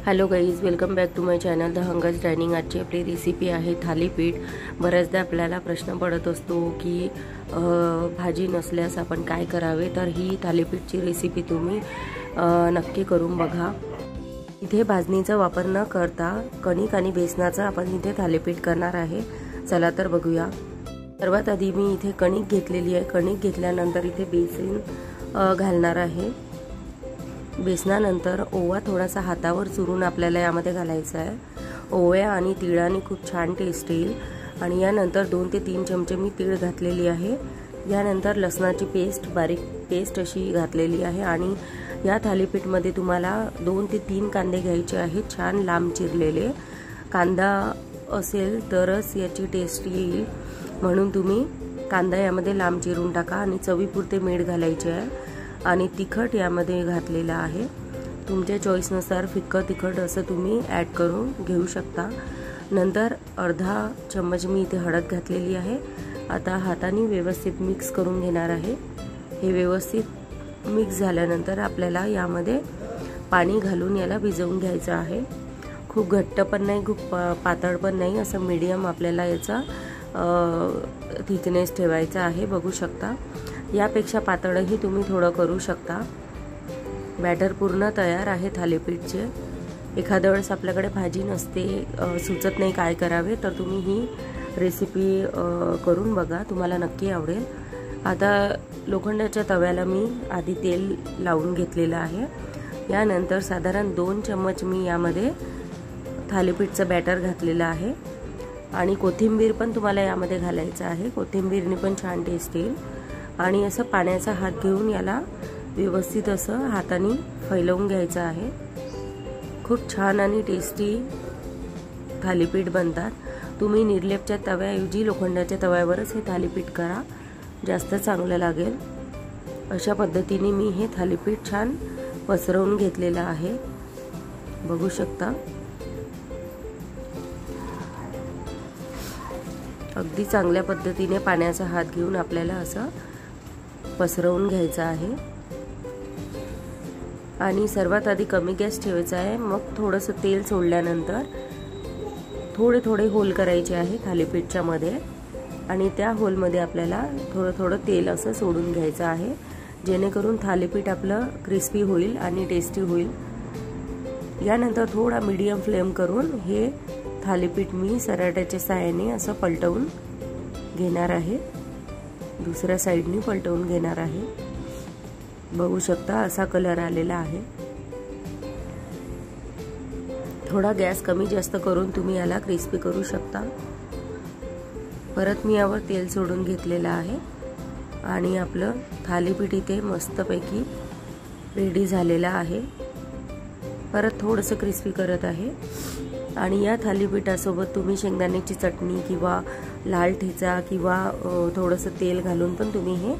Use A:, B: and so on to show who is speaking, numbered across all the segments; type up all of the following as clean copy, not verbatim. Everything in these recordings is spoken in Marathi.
A: Hello guys, welcome back to my channel The Hungers Dining. आजची आपली रेसिपी आहे थालीपीठ। बऱ्याचदा आपल्याला प्रश्न पडत असतो की भाजी नसल्यास आपण काय करावे, तर ही थालीपीठची रेसिपी तुम्ही नक्की करून बघा। इथे भाजणीचा वापर न करता कणिक आणि बेसनाचा आपण इथे थालीपीठ करणार आहे। चला तर बघूया। सर्वात आधी मी इथे कणिक घेतलेली आहे। कणिक घेतल्यानंतर इथे बेसन घालणार आहे। बेसनानंतर ओवा थोडासा हातावर चुरून आपल्याला यामध्ये घालायचा आहे। ओव्या आणि तिळाने खूप छान टेस्ट येईल। आणि यानंतर 2 ते 3 चमचे मी तीळ घातलेली आहे। यानंतर लसणाची पेस्ट, बारीक पेस्ट अशी घातलेली आहे। आणि या थालीपीठमध्ये तुम्हाला 2 ते 3 कांदे घ्यायचे आहेत, छान लांब चिरलेले। कांदा असेल तरच याची टेस्ट येईल, म्हणून तुम्ही कांदा यामध्ये लांब चिरून टाका। आणि चवीपुरते मीठ घालायचे आहे आणि तिखट यामध्ये घातलेला आहे। तुमच्या चॉईसनुसार फिक्कं तिखट असं तुम्ही ॲड करून घेऊ शकता। नंतर अर्धा चम्मच मी इथे हळद घातलेली आहे। आता हाताने व्यवस्थित मिक्स करून घेणार आहे। हे व्यवस्थित मिक्स झाल्यानंतर आपल्याला यामध्ये पाणी घालून याला भिजवून घ्यायचं आहे। खूप घट्ट पण नाही, खूप पातळ पण नाही, असं मीडियम आपल्याला याचा थिकनेस ठेवायचा आहे। बघू शकता, यापेक्षा पातळही तुम्ही थोडं करू शकता। बॅटर पूर्ण तयार आहे थालीपीठचे। एखाद्या वेळेस आपल्याकडे भाजी नसते, सुचत नाही काय करावे, तर तुम्ही ही रेसिपी करून बघा, तुम्हाला नक्की आवडेल। आता लोखंडाच्या तव्याला मी आधी तेल लावून घेतलेलं आहे। यानंतर साधारण 2 चम्मच मी यामध्ये थालीपीठचं बॅटर घातलेलं आहे। आणि कोथिंबीर पण तुम्हाला यामध्ये घालायचं आहे। कोथिंबीरने पण छान टेस्ट येईल। आणि असं पाण्याचा हात घेऊन याला व्यवस्थित असं हाताने फैलवून घ्यायचं आहे। खूप छान आणि टेस्टी थालीपीठ बनतात। तुम्ही निर्लेपच्या तव्याऐवजी लोखंडाच्या तव्यावरच हे थालीपीठ करा, जास्त चांगलं लागेल। अशा पद्धतीने मी हे थालीपीठ छान पसरवून घेतलेलं आहे, बघू शकता। अगदी चांगल्या पद्धतीने पाण्याचा हात घेऊन आपल्याला असं पसरवून घ्यायचं आहे। आणि सर्वात आधी कमी गॅस ठेवायचा आहे। मग थोडंसं तेल सोडल्यानंतर थोडे थोडे होल करायचे आहे थालीपीठच्या मध्ये। आणि त्या होलमध्ये आपल्याला थोडं थोडं तेल असं सोडून घ्यायचं आहे, जेणेकरून थालीपीठ आपलं क्रिस्पी होईल आणि टेस्टी होईल। यानंतर थोडा मीडियम फ्लेम करून हे थालीपीठ मी सराट्याच्या साहाय्याने असं पलटवून घेणार आहे। दुसऱ्या साइडने पलटवून घेणार आहे। बघू शकता, असा कलर आलेला आहे। थोडा गॅस कमी जास्त करून तुम्ही याला क्रिस्पी करू शकता। परत मी यावर तेल सोडून घेतलेलं आहे। आणि आपलं थालीपीठ इथे मस्तपैकी रेडी झालेलं आहे। परत थोडंसं क्रिस्पी करत आहे। आणि या थालीपीठासोबत तुम्ही शेंगदाण्याची चटणी किंवा लाल ठेचा किंवा थोडंसं तेल घालून पण तुम्ही हे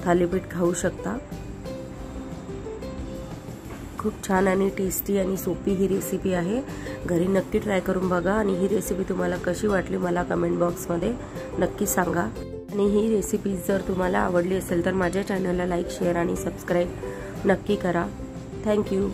A: थालीपीठ खाऊ शकता। खूप छान आणि टेस्टी आणि सोपी ही रेसिपी आहे। घरी नक्की ट्राय करून बघा। आणि ही रेसिपी तुम्हाला कशी वाटली मला कमेंट बॉक्समध्ये नक्की सांगा। आणि ही रेसिपी जर तुम्हाला आवडली असेल तर माझ्या चॅनलला लाईक, शेअर आणि सबस्क्राईब नक्की करा। थँक्यू।